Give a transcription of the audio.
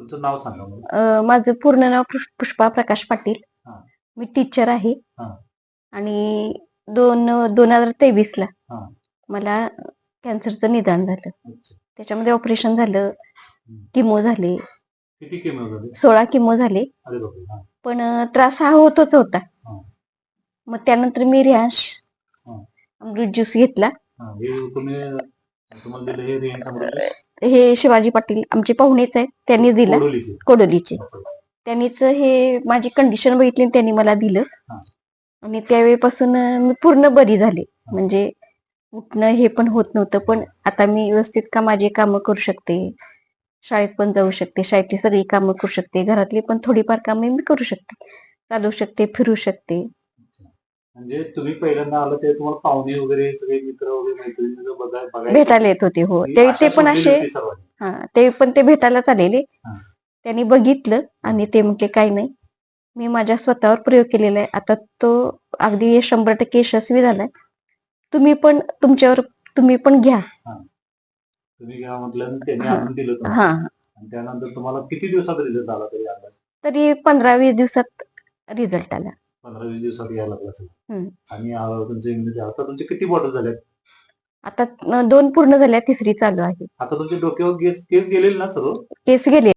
तुमचं नाव सांगा मला. माझं पूर्ण नाव पुष्पा प्रकाश पाटील. हा. मी टीचर आहे. हा. आणि 2023 ला हा. मला कॅन्सरचं निदान झालं. अच्छा. त्याच्यामध्ये ऑपरेशन झालं, किमो झाले, किती किमो झाले? 16 किमो झाले. अरे बापरे. हा. पण त्रास हा होतच होता. हा. मग त्यानंतर मी रियांश हा. अमृत ज्यूस घेतला. हा. हे तुम्हाला दिलं हे रियांश अमृत ज्यूस? हे शिवाजी पाटील आमचे पाहुणेच आहेत, त्यांनी दिला. कोडोलीचे. त्यांनीच हे माझी कंडिशन बघितली आणि त्यांनी मला दिलं. हा. आणि त्यावेळेपासून मी पूर्ण बरी झाले. म्हणजे उठणं हे पण होत नव्हतं, पण आता मी व्यवस्थित माझी कामं करू शकते, शाळेत पण जाऊ शकते, शाळेतली सगळी कामं करू शकते, घरातली पण थोडीफार कामं मी करू शकते, चालू शकते, फिरू शकते. म्हणजे तुम्ही पहिल्यांदा आलं ते तुम्हाला पाहुणे वगैरे सगळे मित्र वगैरे मैत्रिणी भेटायला येत होते. हो, ते पण असे ते पण ते भेटायलाच आलेले. त्यांनी बघितलं आणि ते म्हटले काही नाही, मी माझ्या स्वतःवर प्रयोग केलेला आहे, आता तो अगदी 100% यशस्वी झालाय, तुम्ही पण तुम्ही पण घ्या. तुम्ही घ्या म्हटलं, त्यांनी आणून दिलं तुम्हाला. आणि त्यानंतर तुम्हाला किती दिवसात रिझल्ट आला तरी 15-20 दिवसात रिझल्ट आला. 15-20 दिवसात यायला लागला असेल. आणि तुमचे इम्युनिटी आता तुमचे किती बॉटल झाल्यात? आता 2 पूर्ण झाल्या, 3री चालू आहे. आता तुमच्या डोक्यावर केस गेलेले ना सर्व? केस गेले.